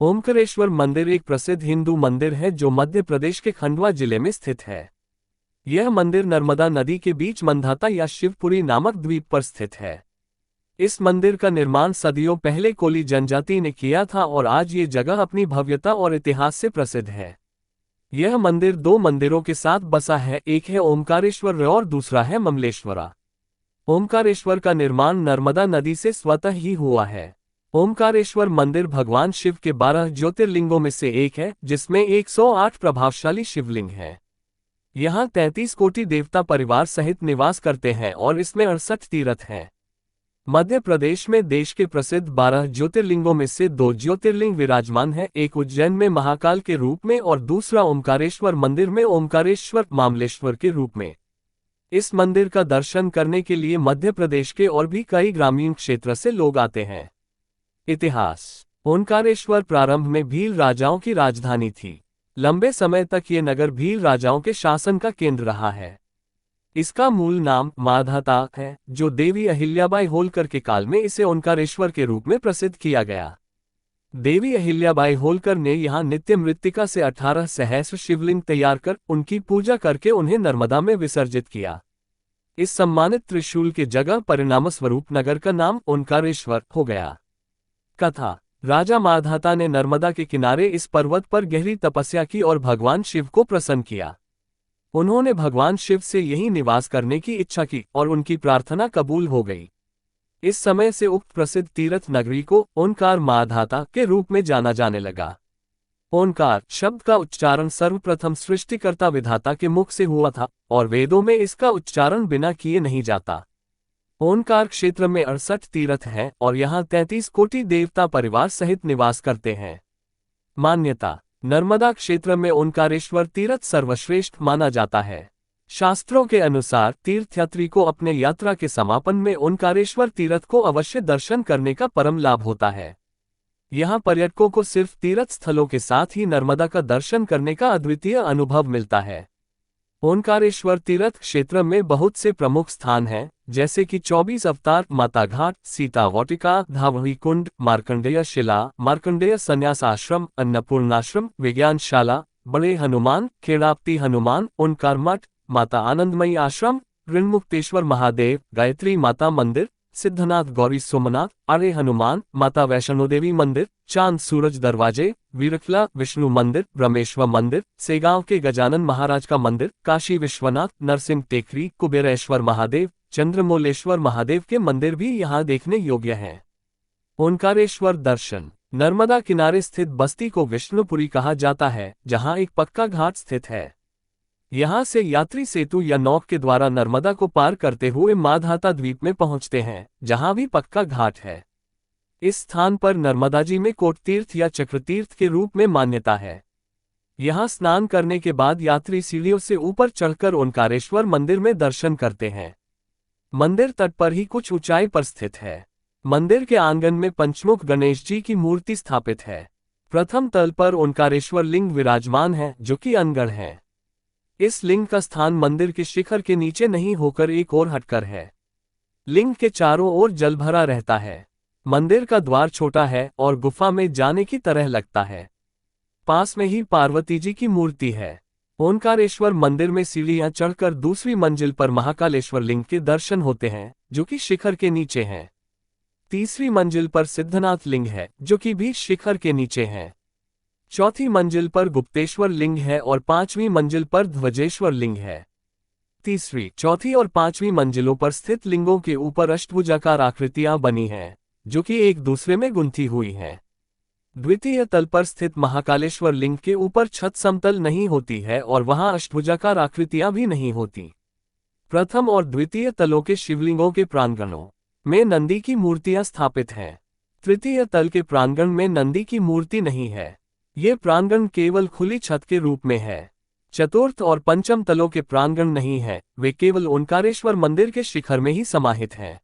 ओमकारेश्वर मंदिर एक प्रसिद्ध हिंदू मंदिर है जो मध्य प्रदेश के खंडवा जिले में स्थित है। यह मंदिर नर्मदा नदी के बीच मंधाता या शिवपुरी नामक द्वीप पर स्थित है। इस मंदिर का निर्माण सदियों पहले कोली जनजाति ने किया था और आज ये जगह अपनी भव्यता और इतिहास से प्रसिद्ध है। यह मंदिर दो मंदिरों के साथ बसा है, एक है ओमकारेश्वर और दूसरा है ममलेश्वरा। ओमकारेश्वर का निर्माण नर्मदा नदी से स्वतः ही हुआ है। ओमकारेश्वर मंदिर भगवान शिव के 12 ज्योतिर्लिंगों में से एक है, जिसमें 108 प्रभावशाली शिवलिंग हैं। यहाँ 33 कोटि देवता परिवार सहित निवास करते हैं और इसमें 68 तीर्थ हैं। मध्य प्रदेश में देश के प्रसिद्ध 12 ज्योतिर्लिंगों में से 2 ज्योतिर्लिंग विराजमान हैं, एक उज्जैन में महाकाल के रूप में और दूसरा ओमकारेश्वर मंदिर में ओमकारेश्वर मामलेश्वर के रूप में। इस मंदिर का दर्शन करने के लिए मध्य प्रदेश के और भी कई ग्रामीण क्षेत्र से लोग आते हैं। इतिहास। ओंकारेश्वर प्रारंभ में भील राजाओं की राजधानी थी। लंबे समय तक ये नगर भील राजाओं के शासन का केंद्र रहा है। इसका मूल नाम माधाता है, जो देवी अहिल्याबाई होलकर के काल में इसे ओंकारेश्वर के रूप में प्रसिद्ध किया गया। देवी अहिल्याबाई होलकर ने यहाँ नित्य मृत्तिका से 18 सहस्र शिवलिंग तैयार कर उनकी पूजा करके उन्हें नर्मदा में विसर्जित किया। इस सम्मानित त्रिशूल के जगह परिणामस्वरूप नगर का नाम ओंकारेश्वर हो गया। कथा। राजा माधाता ने नर्मदा के किनारे इस पर्वत पर गहरी तपस्या की और भगवान शिव को प्रसन्न किया। उन्होंने भगवान शिव से यहीं निवास करने की इच्छा की और उनकी प्रार्थना कबूल हो गई। इस समय से उक्त प्रसिद्ध तीर्थ नगरी को ओंकार माधाता के रूप में जाना जाने लगा। ओंकार शब्द का उच्चारण सर्वप्रथम सृष्टिकर्ता विधाता के मुख से हुआ था और वेदों में इसका उच्चारण बिना किए नहीं जाता। ओंकार क्षेत्र में 68 तीर्थ हैं और यहाँ 33 कोटि देवता परिवार सहित निवास करते हैं। मान्यता। नर्मदा क्षेत्र में ओंकारेश्वर तीर्थ सर्वश्रेष्ठ माना जाता है। शास्त्रों के अनुसार तीर्थयात्री को अपने यात्रा के समापन में ओंकारेश्वर तीर्थ को अवश्य दर्शन करने का परम लाभ होता है। यहाँ पर्यटकों को सिर्फ तीर्थ स्थलों के साथ ही नर्मदा का दर्शन करने का अद्वितीय अनुभव मिलता है। ओंकारेश्वर तीर्थ क्षेत्र में बहुत से प्रमुख स्थान हैं, जैसे कि 24 अवतार, माता घाट, सीता वाटिका, धावही कुंड, मार्कंडेय शिला, मार्कंडेय संन्यास आश्रम, अन्नपूर्णाश्रम, विज्ञानशाला, बड़े हनुमान, खेड़ापति हनुमान, ओंकार मठ, माता आनंदमयी आश्रम, ऋणमुक्तेश्वर महादेव, गायत्री माता मंदिर, सिद्धनाथ गौरी सोमनाथ, आर्य हनुमान, माता वैष्णोदेवी मंदिर, चांद सूरज दरवाजे, वीरखला विष्णु मंदिर, ब्रह्मेश्वर मंदिर, सेगांव के गजानन महाराज का मंदिर, काशी विश्वनाथ, नरसिंह टेकरी, कुबेरेश्वर महादेव, चंद्रमौलेश्वर महादेव के मंदिर भी यहाँ देखने योग्य हैं। ओंकारेश्वर दर्शन। नर्मदा किनारे स्थित बस्ती को विष्णुपुरी कहा जाता है, जहाँ एक पक्का घाट स्थित है। यहाँ से यात्री सेतु या नौक के द्वारा नर्मदा को पार करते हुए माधाता द्वीप में पहुँचते हैं, जहाँ भी पक्का घाट है। इस स्थान पर नर्मदा जी में कोटतीर्थ या चक्रतीर्थ के रूप में मान्यता है। यहाँ स्नान करने के बाद यात्री सीढ़ियों से ऊपर चढ़कर ओंकारेश्वर मंदिर में दर्शन करते हैं। मंदिर तट पर ही कुछ ऊंचाई पर स्थित है। मंदिर के आंगन में पंचमुख गणेश जी की मूर्ति स्थापित है। प्रथम तल पर ओंकारेश्वर लिंग विराजमान है, जो कि अनगढ़ है। इस लिंग का स्थान मंदिर के शिखर के नीचे नहीं होकर एक और हटकर है। लिंग के चारों ओर जल भरा रहता है। मंदिर का द्वार छोटा है और गुफा में जाने की तरह लगता है। पास में ही पार्वती जी की मूर्ति है। ओंकारेश्वर मंदिर में सीढ़ियां चढ़कर दूसरी मंजिल पर महाकालेश्वर लिंग के दर्शन होते हैं, जो कि शिखर के नीचे हैं। तीसरी मंजिल पर सिद्धनाथ लिंग है, जो कि भी शिखर के नीचे है। चौथी मंजिल पर गुप्तेश्वर लिंग है और पांचवी मंजिल पर ध्वजेश्वर लिंग है। तीसरी, चौथी और पांचवी मंजिलों पर स्थित लिंगों के ऊपर अष्टभुजाकार आकृतियां बनी हैं, जो कि एक दूसरे में गुंथी हुई हैं। द्वितीय तल पर स्थित महाकालेश्वर लिंग के ऊपर छत समतल नहीं होती है और वहां अष्टभुजाकार आकृतियां भी नहीं होती। प्रथम और द्वितीय तलों के शिवलिंगों के प्रांगणों में नंदी की मूर्तियां स्थापित हैं। तृतीय तल के प्रांगण में नंदी की मूर्ति नहीं है। ये प्रांगण केवल खुली छत के रूप में है। चतुर्थ और पंचम तलों के प्रांगण नहीं है, वे केवल ओंकारेश्वर मंदिर के शिखर में ही समाहित हैं।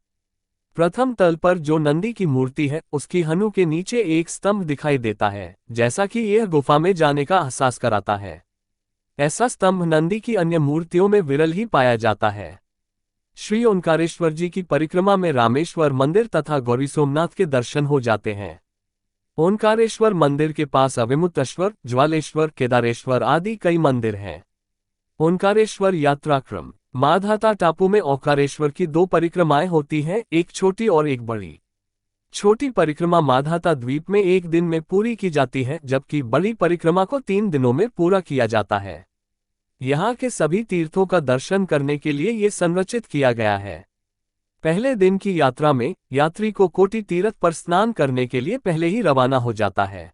प्रथम तल पर जो नंदी की मूर्ति है, उसकी हनु के नीचे एक स्तंभ दिखाई देता है, जैसा कि यह गुफा में जाने का एहसास कराता है। ऐसा स्तंभ नंदी की अन्य मूर्तियों में विरल ही पाया जाता है। श्री ओंकारेश्वर जी की परिक्रमा में रामेश्वर मंदिर तथा गौरी सोमनाथ के दर्शन हो जाते हैं। ओंकारेश्वर मंदिर के पास अविमुक्तेश्वर, ज्वालेश्वर, केदारेश्वर आदि कई मंदिर हैं। ओंकारेश्वर यात्राक्रम। माधाता टापू में ओंकारेश्वर की 2 परिक्रमाएं होती हैं, एक छोटी और एक बड़ी। छोटी परिक्रमा माधाता द्वीप में 1 दिन में पूरी की जाती है, जबकि बड़ी परिक्रमा को 3 दिनों में पूरा किया जाता है। यहाँ के सभी तीर्थों का दर्शन करने के लिए ये संरचित किया गया है। पहले दिन की यात्रा में यात्री को कोटि तीर्थ पर स्नान करने के लिए पहले ही रवाना हो जाता है।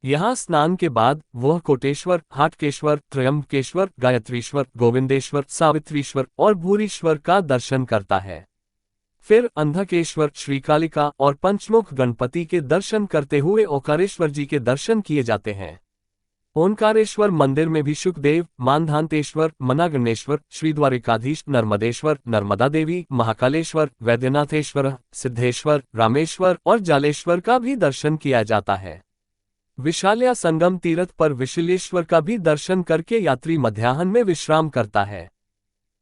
यहाँ स्नान के बाद वह कोटेश्वर, हाटकेश्वर, त्र्यंबकेश्वर, गायत्रीश्वर, गोविंदेश्वर, सावित्रीश्वर और भूरीश्वर का दर्शन करता है। फिर अंधकेश्वर, श्रीकालिका और पंचमुख गणपति के दर्शन करते हुए ओंकारेश्वर जी के दर्शन किए जाते हैं। ओंकारेश्वर मंदिर में भी शुकदेव, मानधांतेश्वर, मनागणेश्वर, श्रीद्वारिकाधीश, नर्मदेश्वर, नर्मदा देवी, महाकालेश्वर, वैद्यनाथेश्वर, सिद्धेश्वर, रामेश्वर और जालेश्वर का भी दर्शन किया जाता है। विशाल्या संगम तीर्थ पर विशालेश्वर का भी दर्शन करके यात्री मध्याह्न में विश्राम करता है।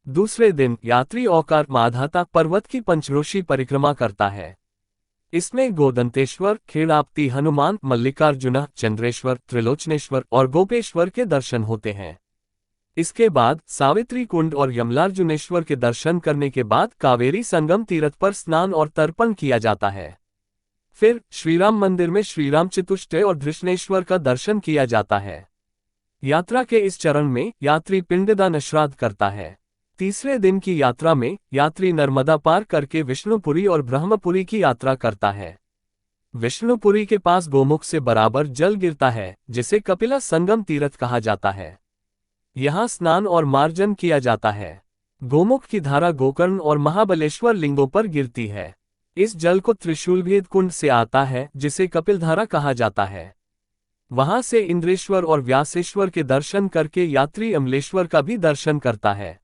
दूसरे दिन यात्री ओंकार माधाता पर्वत की पंचरोषी परिक्रमा करता है। इसमें गोदंतेश्वर, खेड़ाप्ती हनुमान, मल्लिकार्जुन, चंद्रेश्वर, त्रिलोचनेश्वर और गोपेश्वर के दर्शन होते हैं। इसके बाद सावित्री कुंड और यमलार्जुनेश्वर के दर्शन करने के बाद कावेरी संगम तीर्थ पर स्नान और तर्पण किया जाता है। फिर श्रीराम मंदिर में श्रीराम चतुष्टय और धृष्णेश्वर का दर्शन किया जाता है। यात्रा के इस चरण में यात्री पिंडदान श्राद्ध करता है। तीसरे दिन की यात्रा में यात्री नर्मदा पार करके विष्णुपुरी और ब्रह्मपुरी की यात्रा करता है। विष्णुपुरी के पास गोमुख से बराबर जल गिरता है, जिसे कपिला संगम तीर्थ कहा जाता है। यहाँ स्नान और मार्जन किया जाता है। गोमुख की धारा गोकर्ण और महाबलेश्वर लिंगों पर गिरती है। इस जल को त्रिशूलभेद कुंड से आता है, जिसे कपिलधारा कहा जाता है। वहां से इंद्रेश्वर और व्यासेश्वर के दर्शन करके यात्री अमलेश्वर का भी दर्शन करता है।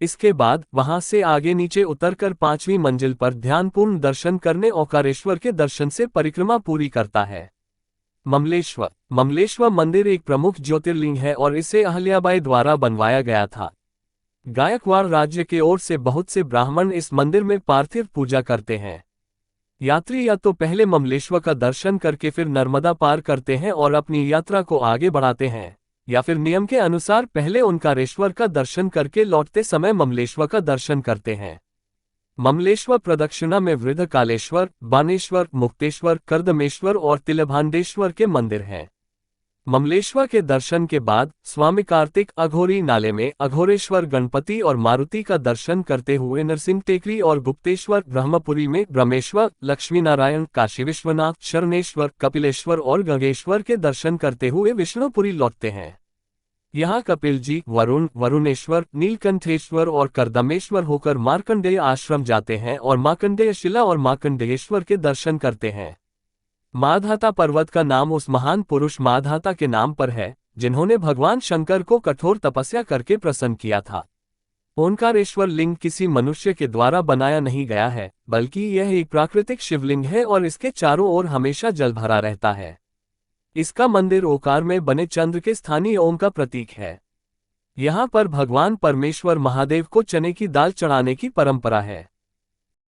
इसके बाद वहां से आगे नीचे उतरकर 5वीं मंजिल पर ध्यानपूर्ण दर्शन करने ओंकारेश्वर के दर्शन से परिक्रमा पूरी करता है। ममलेश्वर। ममलेश्वर मंदिर एक प्रमुख ज्योतिर्लिंग है और इसे अहल्याबाई द्वारा बनवाया गया था। गायकवाड़ राज्य के ओर से बहुत से ब्राह्मण इस मंदिर में पार्थिव पूजा करते हैं। यात्री या तो पहले ममलेश्वर का दर्शन करके फिर नर्मदा पार करते हैं और अपनी यात्रा को आगे बढ़ाते हैं, या फिर नियम के अनुसार पहले ओंकारेश्वर का दर्शन करके लौटते समय ममलेश्वर का दर्शन करते हैं। ममलेश्वर प्रदक्षिणा में वृद्धकालेश्वर, बानेश्वर, मुक्तेश्वर, कर्दमेश्वर और तिलभांडेश्वर के मंदिर हैं। ममलेश्वर के दर्शन के बाद स्वामी कार्तिक अघोरी नाले में अघोरेश्वर गणपति और मारुति का दर्शन करते हुए नरसिंह टेकरी और गुप्तेश्वर, ब्रह्मपुरी में ब्रह्मेश्वर, लक्ष्मी नारायण, काशी विश्वनाथ, शरणेश्वर, कपिलेश्वर और गंगेश्वर के दर्शन करते हुए विष्णुपुरी लौटते हैं। यहाँ कपिल जी, वरुण, वरुणेश्वर, नीलकंठेश्वर और कर्दमेश्वर होकर मार्कंडेय आश्रम जाते हैं और मार्कंडेय शिला और मार्कंडेयेश्वर के दर्शन करते हैं। माधाता पर्वत का नाम उस महान पुरुष माधाता के नाम पर है, जिन्होंने भगवान शंकर को कठोर तपस्या करके प्रसन्न किया था। ओंकारेश्वर लिंग किसी मनुष्य के द्वारा बनाया नहीं गया है, बल्कि यह एक प्राकृतिक शिवलिंग है और इसके चारों ओर हमेशा जल भरा रहता है। इसका मंदिर ओंकार में बने चंद्र के स्थानीय ओम का प्रतीक है। यहाँ पर भगवान परमेश्वर महादेव को चने की दाल चढ़ाने की परंपरा है।